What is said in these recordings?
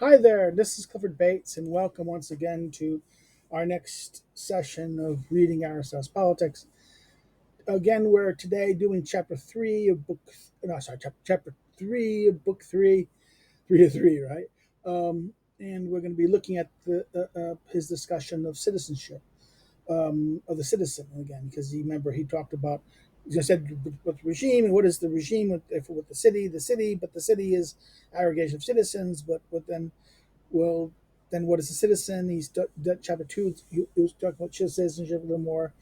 Hi there, this is Clifford Bates, and welcome once again to our next session of reading Aristotle's Politics. Again, we're today doing chapter three of book, no, sorry, chapter three of book three, three of three, right? And we're going to be looking at his discussion of citizenship, of the citizen again, because you remember he talked about, he just said, what the regime and what is the regime with the city, but the city is aggregation of citizens, but then well, then what is a citizen? Chapter two. He was talking about citizenship a little more,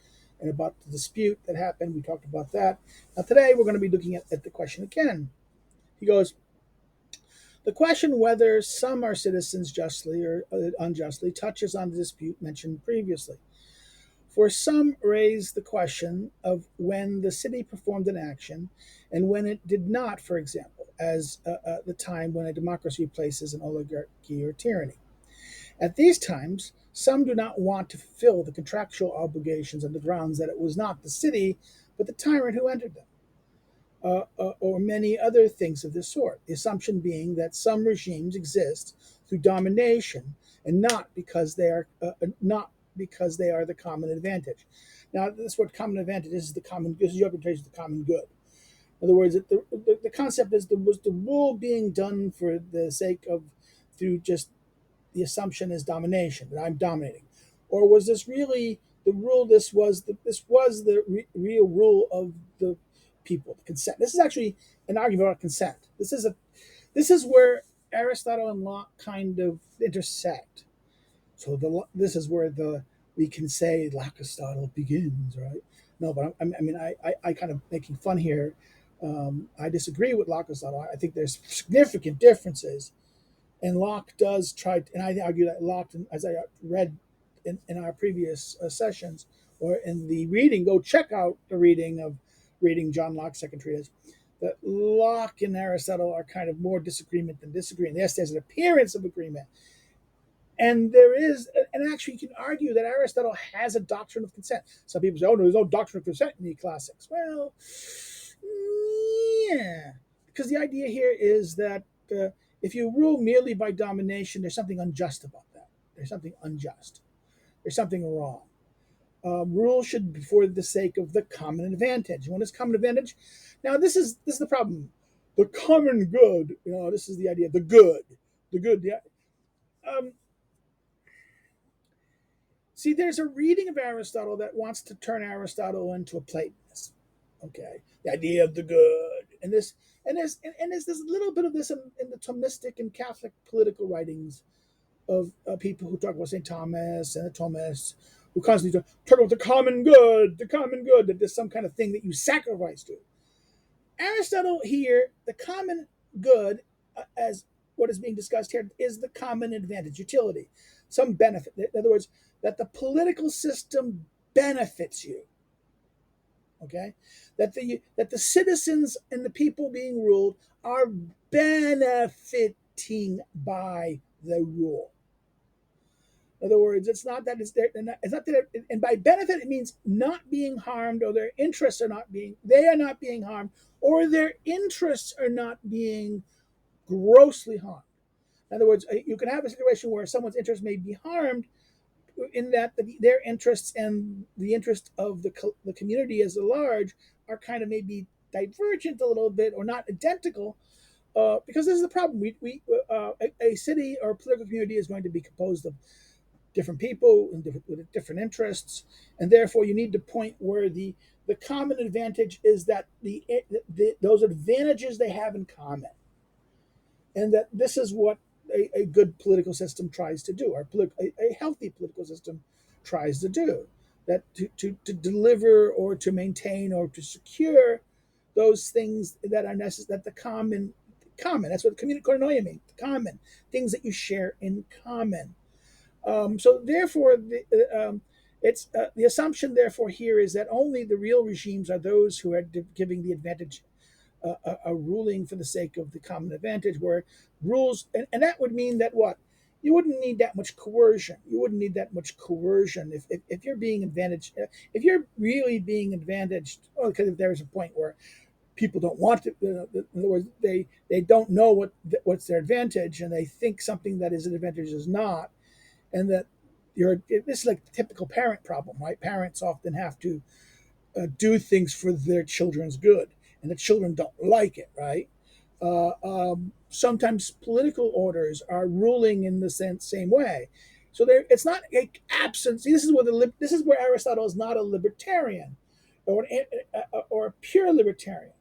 and about the dispute that happened. We talked about that. Now today we're going to be looking at the question again. He goes, the question whether some are citizens justly or unjustly touches on the dispute mentioned previously. For some raise the question of when the city performed an action and when it did not, for example, as the time when a democracy replaces an oligarchy or tyranny. At these times, some do not want to fulfill the contractual obligations on the grounds that it was not the city, but the tyrant who entered them, or many other things of this sort. The assumption being that some regimes exist through domination and not because they are the common advantage. Now, this what common advantage is the common. This is your interpretation of the common good. In other words, the concept is was the rule being done for the sake of through just the assumption is domination, that I'm dominating, or was this really the rule? This was the real rule of the people, the consent. This is actually an argument about consent. This is where Aristotle and Locke kind of intersect. So this is where the we can say Aristotle begins, right? No, but I kind of making fun here. I disagree with Aristotle. I think there's significant differences, and Locke does try, and I argue that Locke, as I read in our previous sessions or in the reading, go check out the reading John Locke's second treatise. That Locke and Aristotle are kind of more disagreement than disagreement. Yes, there's an appearance of agreement, and there is, and actually, you can argue that Aristotle has a doctrine of consent. Some people say, "Oh no, there's no doctrine of consent in the classics." Well, yeah, because the idea here is that if you rule merely by domination, there's something unjust about that. There's something unjust. There's something wrong. Rule should be for the sake of the common advantage. What is common advantage? Now, this is the problem. The common good. This is the idea. The good. The good. Yeah. Um, See, there's a reading of Aristotle that wants to turn Aristotle into a Platonist. Okay, the idea of the good, and there's this little bit of this in the Thomistic and Catholic political writings of people who talk about St. Thomas and the Thomists, who constantly talk about the common good, that there's some kind of thing that you sacrifice to. Aristotle here, the common good, as what is being discussed here, is the common advantage, utility, some benefit. In other words, that the political system benefits you. Okay, that the citizens and the people being ruled are benefiting by the rule. In other words, it's not that it's there. It's not that, and by benefit it means not being harmed, or their interests are not being. They are not being harmed, or their interests are not being grossly harmed. In other words, you can have a situation where someone's interests may be harmed, in that their interests and the interest of the community as a large are kind of maybe divergent a little bit or not identical. Because this is the problem. A city or political community is going to be composed of different people with different interests, and therefore you need to point where the common advantage is that those advantages they have in common, and that this is what a good political system tries to do, or a healthy political system tries to do, that to deliver or to maintain or to secure those things that are necessary, that the common, that's what koinonia means, the common things that you share in common. So therefore, it's the assumption. Therefore, here is that only the real regimes are those who are giving the advantage, a ruling for the sake of the common advantage, where rules, and that would mean that what you wouldn't need that much coercion. You wouldn't need that much coercion if you're being advantaged. If you're really being advantaged, because if there is a point where people don't want to. In other words, they don't know what's their advantage, and they think something that is an advantage is not, and that this is like the typical parent problem, right? Parents often have to do things for their children's good, and the children don't like it, right? Sometimes political orders are ruling in the same way. So it's not a absence. This is this is where Aristotle is not a libertarian, or a pure libertarian.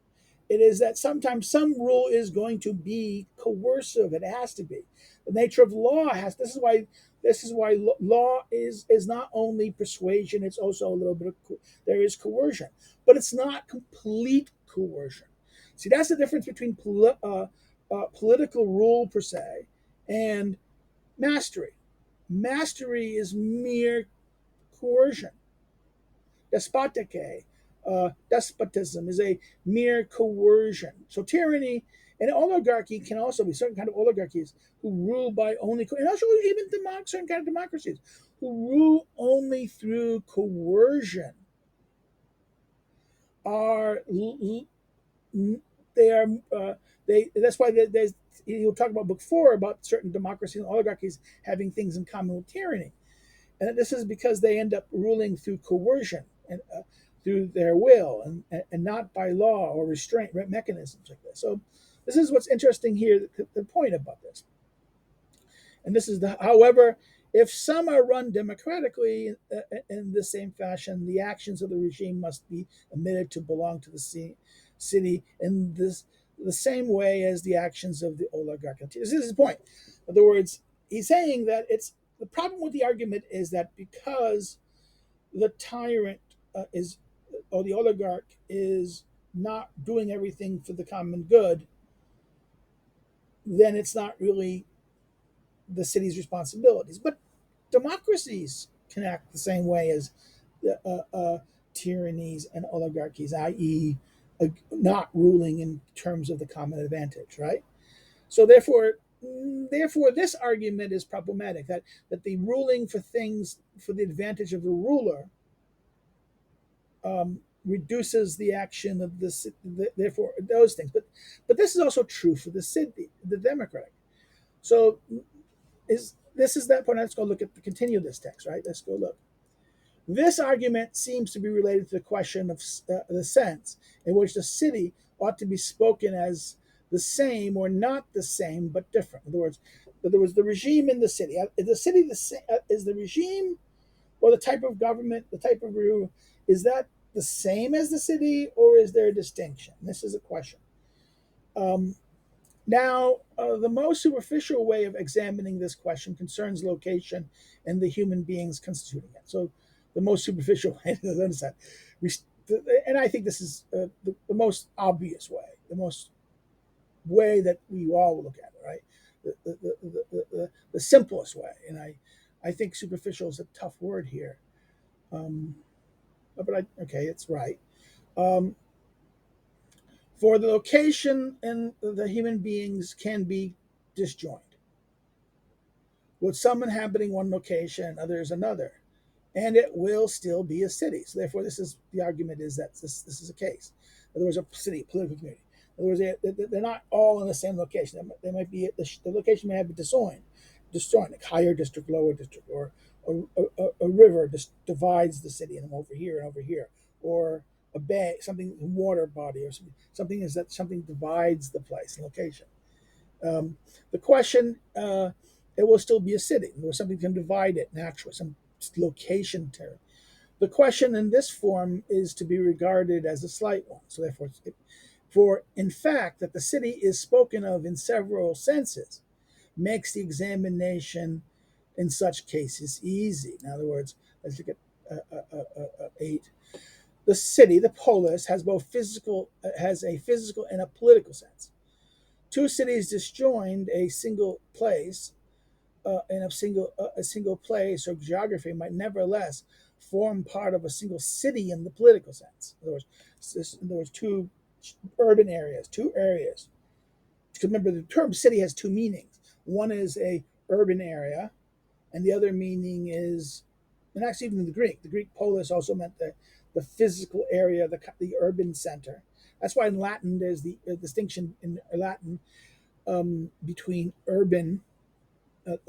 It is that sometimes some rule is going to be coercive. It has to be. The nature of law has. This is why law is not only persuasion. It's also a little bit of there is coercion, but it's not complete coercion. See, that's the difference between political rule per se and mastery. Mastery is mere coercion. Despotism is a mere coercion. So tyranny and oligarchy can also be certain kind of oligarchies who rule by only, and also even certain kind of democracies who rule only through coercion are they are they. That's why there's you'll talk about book 4 about certain democracies and oligarchies having things in common with tyranny. And this is because they end up ruling through coercion and through their will and not by law or restraint mechanisms like this. So this is what's interesting here, the point about this. And this is however, if some are run democratically in the same fashion, the actions of the regime must be admitted to belong to the city in the same way as the actions of the oligarch. This is his point. In other words, he's saying that it's the problem with the argument is that because the tyrant is or the oligarch is not doing everything for the common good, then it's not really the city's responsibilities. But democracies can act the same way as tyrannies and oligarchies, i.e., not ruling in terms of the common advantage, right? So therefore, this argument is problematic that the ruling for things for the advantage of the ruler reduces the action of therefore those things. But this is also true for the city, the democratic. So this is that point. Let's go look at the continue this text, right? Let's go look. This argument seems to be related to the question of the sense in which the city ought to be spoken as the same or not the same but different. In other words, the regime in the city. Is the regime or the type of government, the type of rule, is that the same as the city or is there a distinction? This is a question. Now, the most superficial way of examining this question concerns location and the human beings constituting it. So, the most superficial way to understand, and I think this is the most obvious way, the most way that we all look at it, right? The simplest way. And I think superficial is a tough word here. Okay, it's right. Um, for the location and the human beings can be disjoined, with some inhabiting one location, others another, and it will still be a city. So therefore, this is the argument is that this is a case. In other words, a city, political community. In other words, they're not all in the same location. They might be the location may have been disjoined, like higher district, lower district, or a river just divides the city and over here and over here, or a bay, something water body, or something is that something divides the place and location. The question, it will still be a city, or something can divide it naturally, some location term. The question in this form is to be regarded as a slight one. So therefore, for in fact that the city is spoken of in several senses makes the examination in such cases easy. In other words, let's look at 8. The city, the polis, has a physical and a political sense. Two cities disjoined a single place in a single place or geography might nevertheless form part of a single city in the political sense. In other words, two urban areas, two areas. Because remember, the term city has two meanings. One is a urban area, and the other meaning is, and actually even in the Greek polis also meant the physical area, the urban center. That's why in Latin there's the distinction in Latin between urban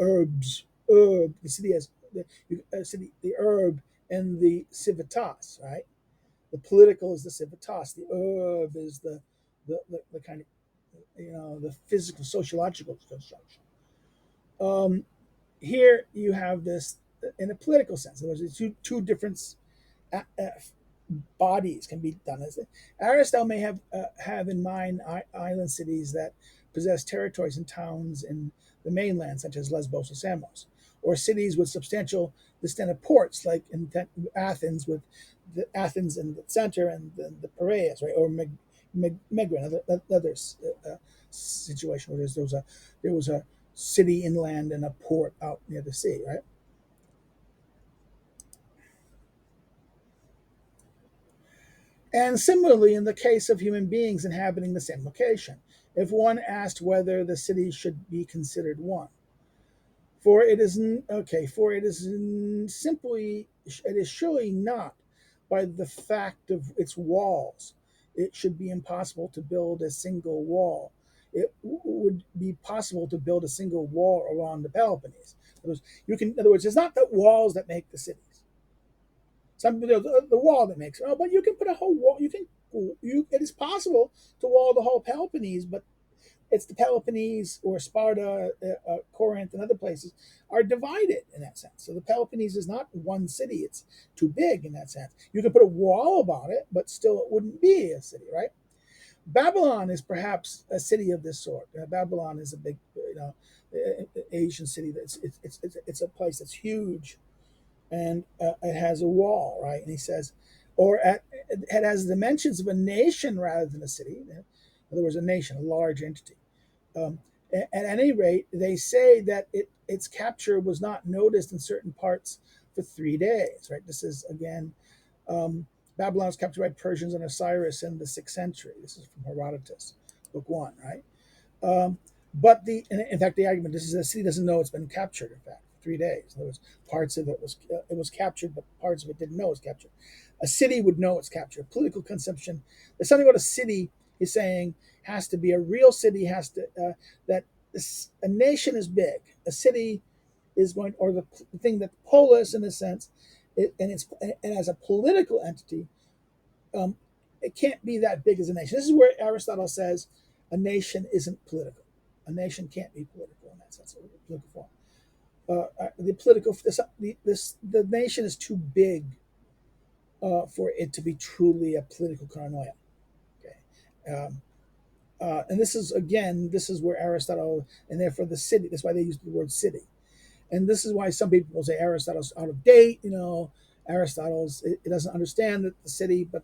urbs, the city has the urb and the civitas, right? The political is the civitas. The urb is the kind of the physical sociological construction. Um, Here you have this in a political sense. There's two different uh, uh, bodies can be done as it. Aristotle may have in mind island cities that possess territories and towns in the mainland, such as Lesbos or Samos, or cities with substantial distended ports, like in Athens, with the Athens in the center and the Piraeus, right, or Megara, another situation where there was a city inland and a port out near the sea, right? And similarly, in the case of human beings inhabiting the same location, if one asked whether the city should be considered one, for it is okay, for it is simply, it is surely not by the fact of its walls. It should be impossible to build a single wall. It would be possible to build a single wall along the Peloponnese. In other words, it's not the walls that make the cities. Some the wall that makes it. Oh, but you can put a whole wall. It is possible to wall the whole Peloponnese, but it's the Peloponnese or Sparta, Corinth, and other places are divided in that sense. So the Peloponnese is not one city; it's too big in that sense. You can put a wall about it, but still it wouldn't be a city, right? Babylon is perhaps a city of this sort. Babylon is a big, Asian city. It's a place that's huge and it has a wall, right? And he says, it has dimensions of a nation rather than a city. In other words, a nation, a large entity. Um, at any rate, they say that its capture was not noticed in certain parts for 3 days, right? This is again, Babylon was captured by Persians under Cyrus in the 6th century. This is from Herodotus, book one, right? Um, but in fact, the argument this is the city doesn't know it's been captured. In fact, 3 days. In other words, parts of it was captured, but parts of it didn't know it was captured. A city would know it's captured. Political consumption. There's something about a city. He's saying has to be a real city. Has to that a nation is big. A city is going, or the thing that polis in a sense, and as a political entity, um, it can't be that big as a nation. This is where Aristotle says a nation isn't political. A nation can't be political in that sense, or political form. The political the nation is too big for it to be truly a political koinonia. Okay, and this is where Aristotle and therefore the city. That's why they use the word city, and this is why some people will say Aristotle's out of date. Aristotle's it doesn't understand the city, but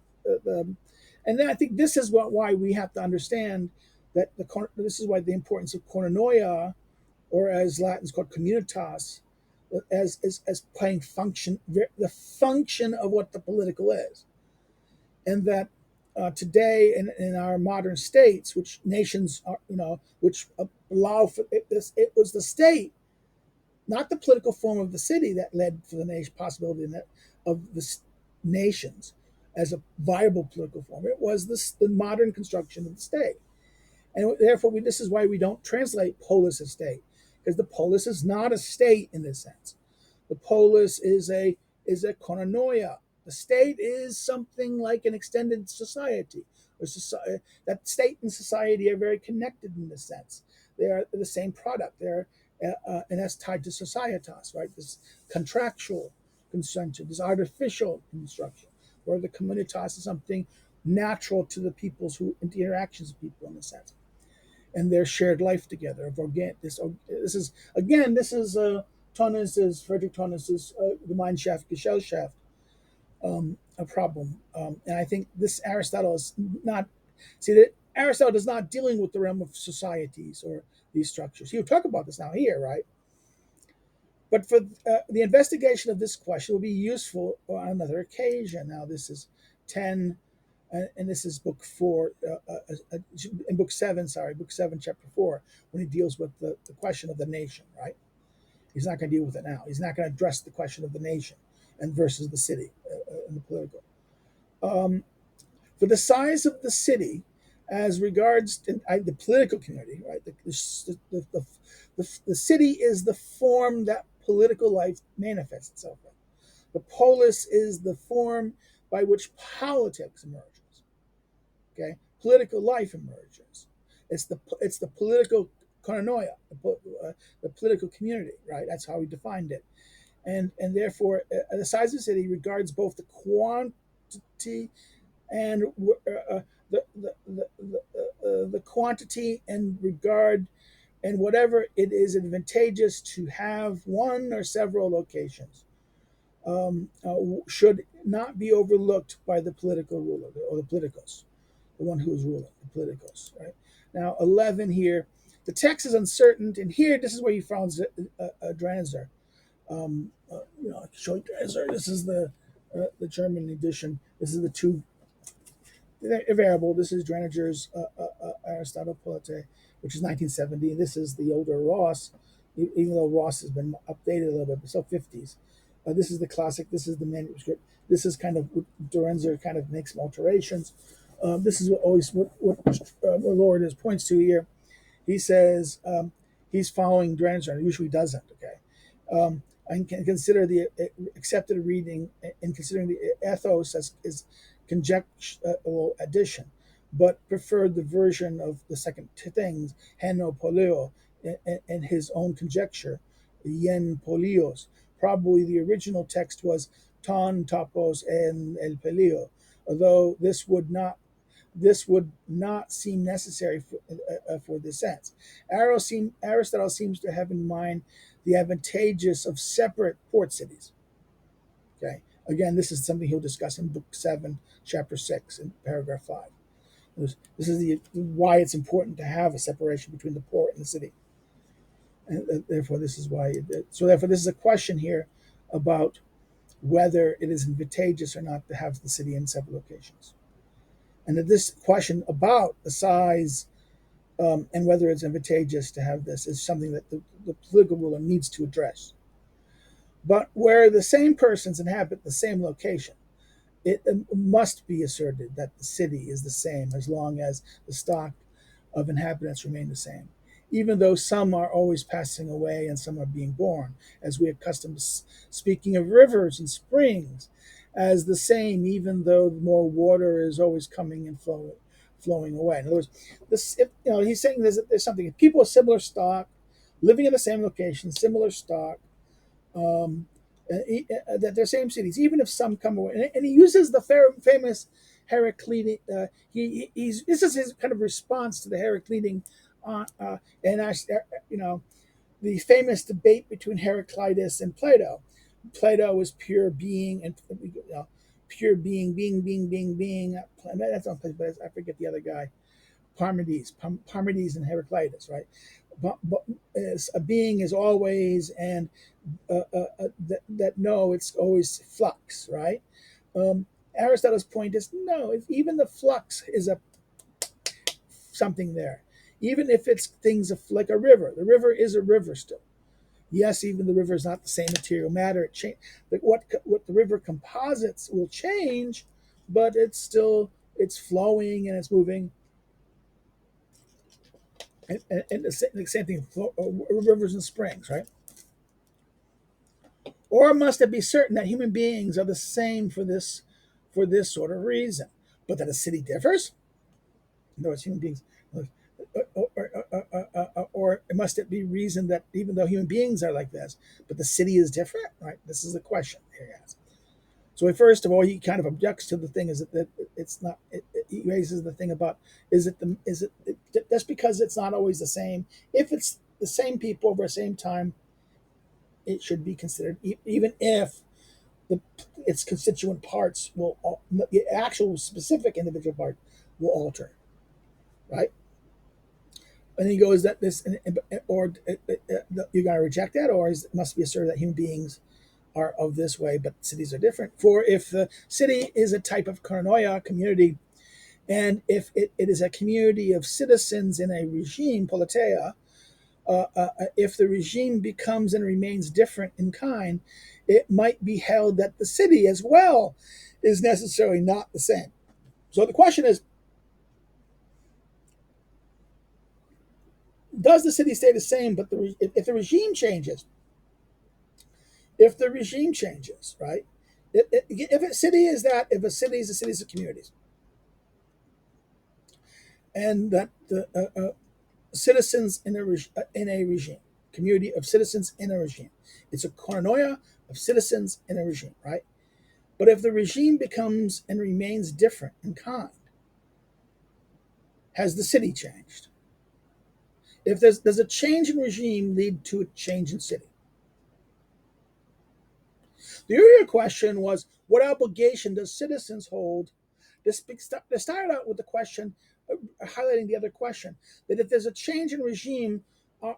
and then I think this is why we have to understand that this is why the importance of koinonia, or as Latin's called communitas, as playing function, the function of what the political is, and that today in our modern states, which nations are, which allow for it was the state, not the political form of the city, that led for the nation possibility of the nations as a viable political form. It was the modern construction of the state. And therefore, this is why we don't translate polis as state, because the polis is not a state in this sense. The polis is a koinonia. The state is something like an extended society. That state and society are very connected in this sense. They are the same product. And that's tied to societas, right? This contractual construction, this artificial construction, where the communitas is something natural to the people's interactions with people in a sense, and their shared life together of this is Tonnes's Frederick Tonnes's Gemeinschaft Gesellschaft, a problem, and I think this Aristotle is not that Aristotle is not dealing with the realm of societies or these structures. He'll talk about this now here, right? But for the investigation of this question will be useful on another occasion. Now this is 10, and this is book 4, in book 7, book 7, chapter 4, when he deals with the question of the nation, right? He's not going to deal with it now. He's not going to address the question of the nation and versus the city and the political. For But the size of the city, as regards the political community, right? The city is the form that political life manifests itself in. The polis is the form by which politics emerges. Okay, political life emerges. It's the political koinonia, the political community, right? That's how we defined it, and therefore the size of the city regards both the quantity and the quantity and regard and whatever it is advantageous to have one or several locations should not be overlooked by the political ruler or the politicos, the one who is ruling, the politicos, right? Now, 11 here, the text is uncertain, and here, this is where you found Dranzer. I can show you Dranzer. This is the German edition. This is the two variable. This is Dranger's Aristotle Polite, which is 1970. And this is the older Ross, even though Ross has been updated a little bit, but still 50s. This is the classic. This is the manuscript. This is kind of what Dorenzer kind of makes some alterations. This is what Lord is points to here. He says he's following Dorenzer, and usually doesn't. Okay, and can consider the accepted reading and considering the ethos as is conjectural addition, but preferred the version of the second things, Heno Polio, and his own conjecture, Yen Polios. Probably the original text was Ton Topos and El Pelio, although this would not seem necessary for this sense. Aristotle seems to have in mind the advantageous of separate port cities. Okay, again, this is something he'll discuss in Book 7, Chapter 6, in paragraph 5. This is why it's important to have a separation between the port and the city. And therefore, this is why. Therefore, this is a question here about whether it is advantageous or not to have the city in several locations. And that this question about the size and whether it's advantageous to have this is something that the political ruler needs to address. But where the same persons inhabit the same location, it must be asserted that the city is the same as long as the stock of inhabitants remain the same, even though some are always passing away and some are being born, as we are accustomed to speaking of rivers and springs as the same, even though more water is always coming and flowing away. In other words, he's saying there's something. If people of similar stock, living in the same location, similar stock, that they're same cities, even if some come away. And he uses the famous Heraclitic. This is his kind of response to the Heraclitic, the famous debate between Heraclitus and Plato. Plato is pure being and pure being. That's not Plato, but I forget the other guy. Parmenides and Heraclitus, right? But a being is always, and it's always flux, right? Aristotle's point is no, even the flux is something there, even if it's things like a river. The river is a river still. Yes, even the river is not the same material matter. What the river composites will change, but it's flowing and it's moving. And the same thing, rivers and springs, right? Or must it be certain that human beings are the same for this sort of reason, but that a city differs? No, it's human beings. Or must it be reason that even though human beings are like this, but the city is different? Right. This is the question here he asks. So first of all, he kind of objects to the thing is that it's not. He raises the thing about just because it's not always the same. If it's the same people over the same time, it should be considered, even if its constituent parts the actual specific individual part will alter, right? And he goes that this, or you got to reject that, or it must be asserted that human beings are of this way, but cities are different. For if the city is a type of koinonia, community, and if it is a community of citizens in a regime, politeia, if the regime becomes and remains different in kind, it might be held that the city as well is necessarily not the same. So the question is, does the city stay the same? But if the regime changes, if the regime changes, right? If a city is that, if a city is a city of communities, and that the citizens in a regime, community of citizens in a regime, it's a koinonia of citizens in a regime, right? But if the regime becomes and remains different in kind, has the city changed? If does a change in regime lead to a change in city? The earlier question was, what obligation does citizens hold? This started out with the question, highlighting the other question, that if there's a change in regime, does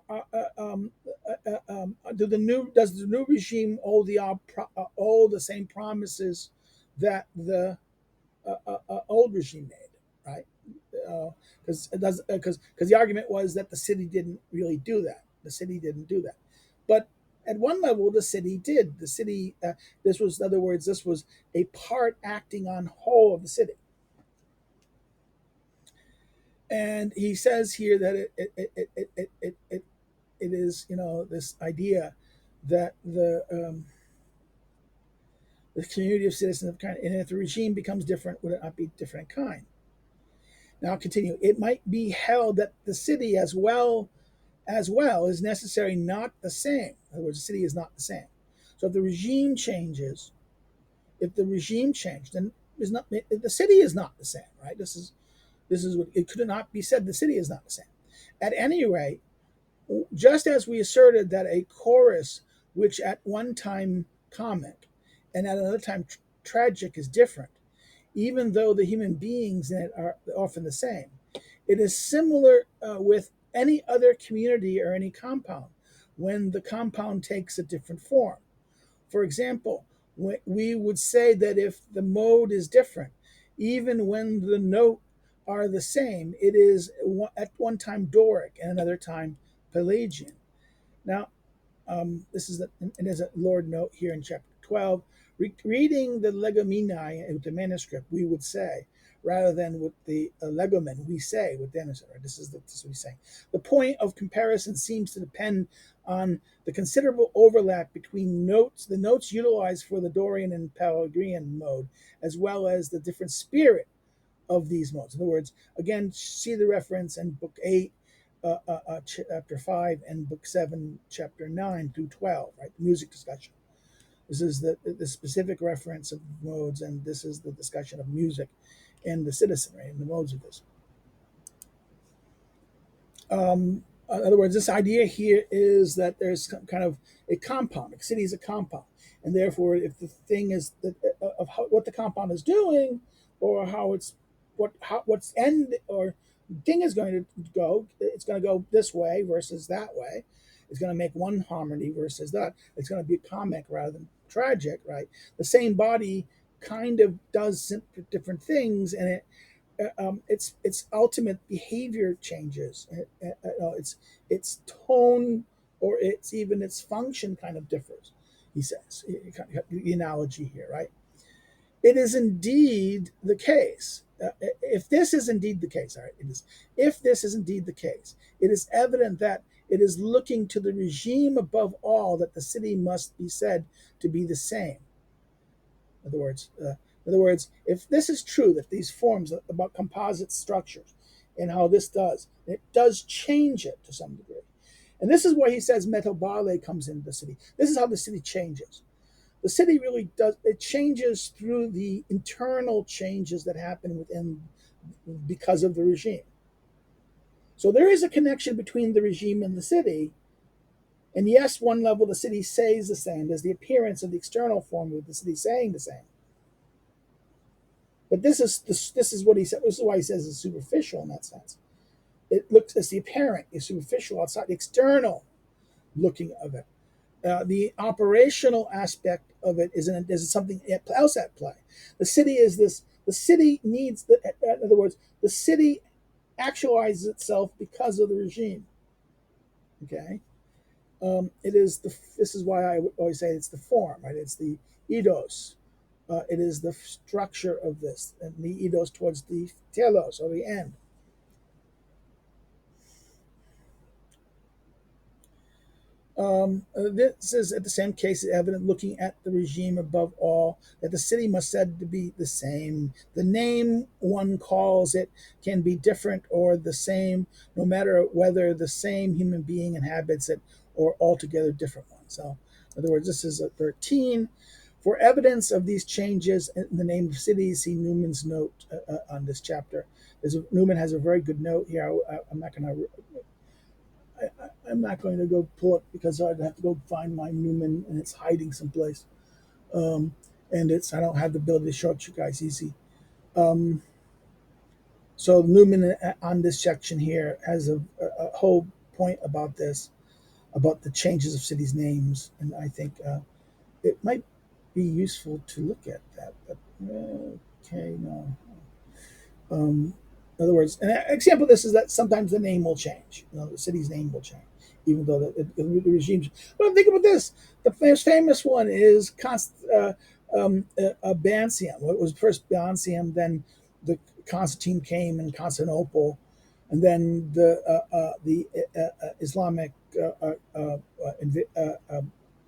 the new regime owe the same promises that the old regime made, right? Because the argument was that the city didn't really do that. The city didn't do that, but at one level, the city did. The city, this was, in other words, this was a part acting on whole of the city. And he says here that it is, this idea that the community of citizens of kind, and if the regime becomes different, would it not be different in kind? Now I'll continue. It might be held that the city as well is necessary, not the same. In other words, the city is not the same. So if the regime changes, then is not the city is not the same, right? This is what it could not be said. The city is not the same. At any rate, just as we asserted that a chorus, which at one time comic and at another time tragic, is different, even though the human beings in it are often the same, it is similar with any other community or any compound when the compound takes a different form. For example, we would say that if the mode is different, even when the note are the same, it is at one time Doric and another time Pelagian. Now, this is and there's a Lord note here in chapter 12. Reading the Legomenae with the manuscript, we would say, rather than with the Legomen, we say with Dennis. This is what he's saying. The point of comparison seems to depend on the considerable overlap between the notes utilized for the Dorian and Pelagian mode, as well as the different spirit of these modes. In other words, again, see the reference in Book 8, chapter 5, and Book 7, chapter 9 through 12, right? The music discussion. This is the specific reference of modes, and this is the discussion of music and the citizenry and the modes of this. In other words, this idea here is that there's kind of a compound. A city is a compound, and therefore, if the thing is what the compound is doing, or how it's what's end or thing is going to go, it's going to go this way versus that way. It's going to make one harmony versus that. It's going to be comic rather than tragic, right? The same body kind of does different things, and its ultimate behavior changes. Its tone or its even its function kind of differs. He says the analogy here, right? It is indeed the case. If this is indeed the case, all right, it is. If this is indeed the case, it is evident that it is looking to the regime above all that the city must be said to be the same. In other words, if this is true, that these forms about composite structures and how this does, it does change it to some degree. And this is where he says metabole comes into the city. This is how the city changes. The city really does, it changes through the internal changes that happen within because of the regime. So there is a connection between the regime and the city. And yes, one level the city says the same. There's the appearance of the external form of the city saying the same. But this is what he said. This is why he says it's superficial in that sense. It looks as the apparent is superficial outside the external looking of it. The operational aspect of it is something else at play. The city is this. The city needs. In other words, the city actualizes itself because of the regime. Okay, it is the. This is why I always say it's the form, right? It's the eidos It is the structure of this, and the eidos towards the telos, or the end. This is at the same case evident looking at the regime above all that the city must said to be the same. The name one calls it can be different or the same, no matter whether the same human being inhabits it or altogether different ones. So, in other words, this is a 13. For evidence of these changes in the name of cities, see Newman's note on this chapter. Newman has a very good note here. I'm not going to I'm not going to go pull it because I'd have to go find my Newman and it's hiding someplace. Um, and I don't have the ability to show it to you guys easy. Um, so Newman on this section here has a whole point about this, about the changes of cities' names, and I think it might be useful to look at that. But okay, no. In other words, an example of this is that sometimes the name will change. The city's name will change, even though the regime. But think about this: the most famous one is Byzantium. What was first Byzantium, then the Constantine came in Constantinople, and then the Islamic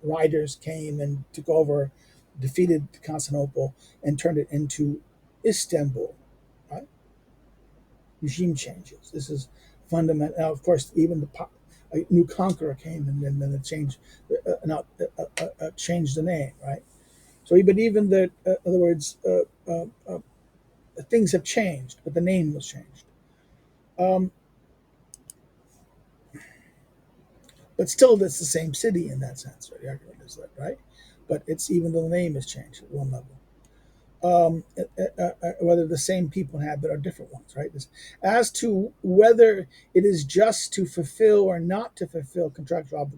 riders came and took over, defeated Constantinople, and turned it into Istanbul. Right? Regime changes. This is fundamental. Now, of course, even a new conqueror came and then it changed, changed the name, right? So, but even the, in other words, things have changed, but the name was changed. Um, but still, it's the same city in that sense. Right? The argument is that, right? But it's even though the name has changed at one level. Whether the same people inhabit or different ones, right? As to whether it is just to fulfill or not to fulfill contractual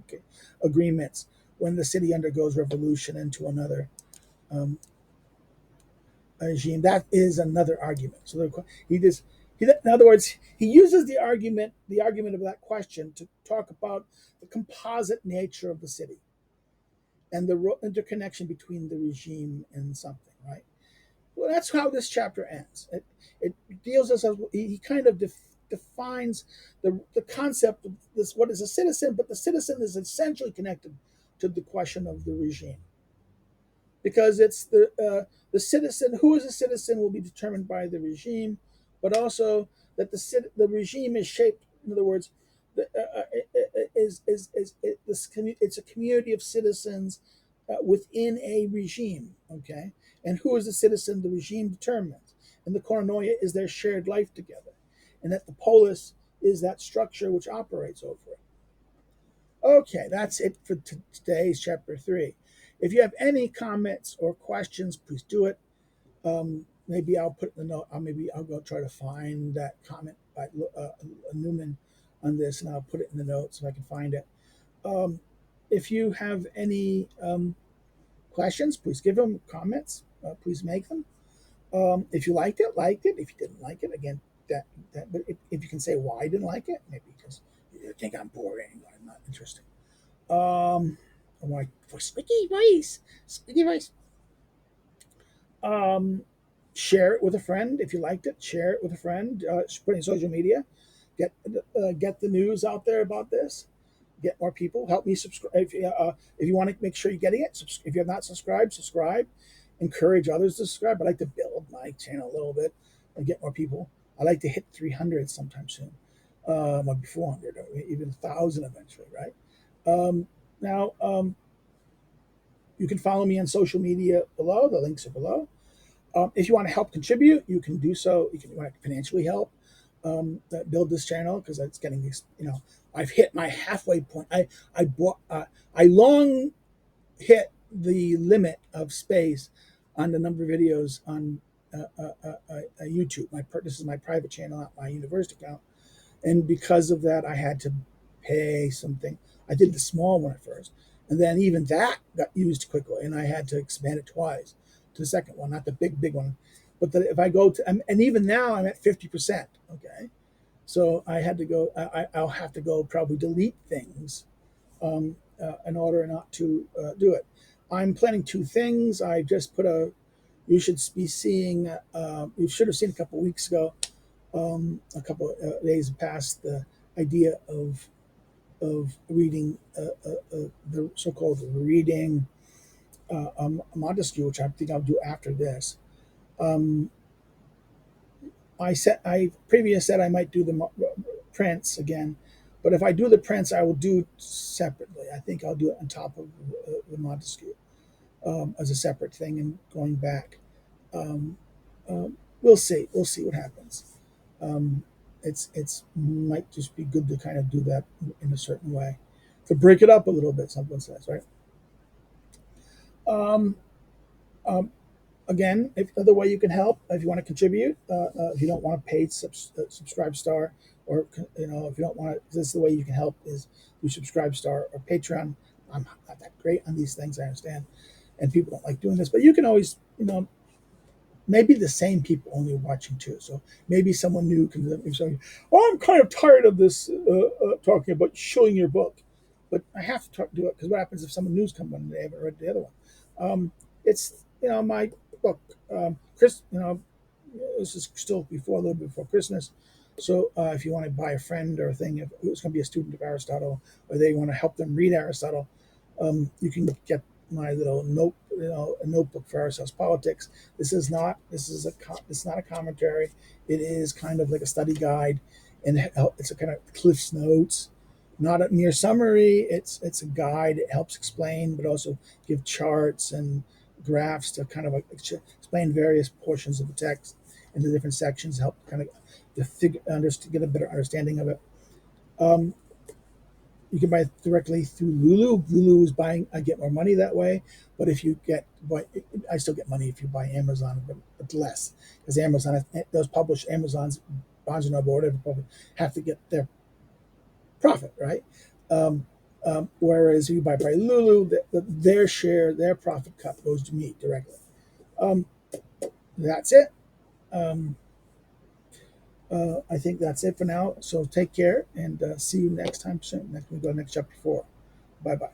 agreements when the city undergoes revolution into another um, regime, that is another argument. So in other words, he uses the argument of that question to talk about the composite nature of the city and the interconnection between the regime and something, right? Well, that's how this chapter ends. It deals us as he kind of defines the concept of this what is a citizen, but the citizen is essentially connected to the question of the regime because it's the citizen who is a citizen will be determined by the regime, but also that the regime is shaped. In other words, the, it's a community of citizens within a regime. Okay, and who is the citizen? The regime determines, and the koinonia is their shared life together, and that the polis is that structure which operates over it. Okay, that's it for today's chapter 3. If you have any comments or questions, please do it. Maybe I'll put the note. Maybe I'll go try to find that comment by Newman on this, and I'll put it in the notes if I can find it. Um, if you have any questions, please give them comments. Please make them. If you liked it, liked it. If you didn't like it, again, that. But if you can say why you didn't like it, maybe because you think I'm boring or not interesting. I'm like for squeaky voice. Um, share it with a friend if you liked it. Share it with a friend. Put it in social media. Get the news out there about this. Get more people. Help me subscribe. If you want to make sure you're getting it, if you have not subscribed, subscribe. Encourage others to subscribe. I like to build my channel a little bit and get more people. I like to hit 300 sometime soon. Maybe 400 or even 1,000 eventually, right? Now, you can follow me on social media below. The links are below. If you want to help contribute, you can do so. You can want to financially help build this channel because it's getting these. I've hit my halfway point. I long hit the limit of space on the number of videos on YouTube. This is my private channel, not my university account, and because of that, I had to pay something. I did the small one at first, and then even that got used quickly, and I had to expand it twice to the second one, not the big one. But if I go to, and even now I'm at 50%. Okay, so I had to go. I'll have to go probably delete things in order not to do it. I'm planning two things. I just put You should be seeing. You should have seen a couple of weeks ago. A couple of days past the idea of reading the so-called reading Montesquieu, which I think I'll do after this. Um, I previously said I might do the prints again, but if I do the prints, I will do separately. I think I'll do it on top of the Montesquieu as a separate thing and going back. Um, we'll see. We'll see what happens. Um, it's might just be good to kind of do that in a certain way, to break it up a little bit. Someone says, right? Um, um, Again, if other way you can help, if you want to contribute, if you don't want to pay subscribe star, or if you don't want to, this is the way you can help is through subscribe star or Patreon. I'm not that great on these things, I understand, and people don't like doing this, but you can always, maybe the same people only watching too. So maybe someone new can say, "Oh, I'm kind of tired of this talking about showing your book," but I have to do it because what happens if someone new's come on and they haven't read the other one? It's my book, Chris. This is still before a little bit before Christmas. So if you want to buy a friend or a thing, if it's going to be a student of Aristotle, or they want to help them read Aristotle, you can get my little a notebook for Aristotle's politics. It's not a commentary. It is kind of like a study guide, and it's a kind of Cliff's notes, not a mere summary. It's a guide. It helps explain, but also give charts and graphs to kind of explain various portions of the text in the different sections, help kind of get a better understanding of it. Um, you can buy it directly through Lulu. Lulu is buying. I get more money that way. But if you I still get money if you buy Amazon, but less because Amazon, those published Amazon's Barnes and Noble, whatever, have to get their profit, right? Um, whereas if you buy by Lulu, their share, their profit cut goes to me directly. Um, that's it. Um, I think that's it for now. So take care and see you next time soon. We go to next chapter 4. Bye bye.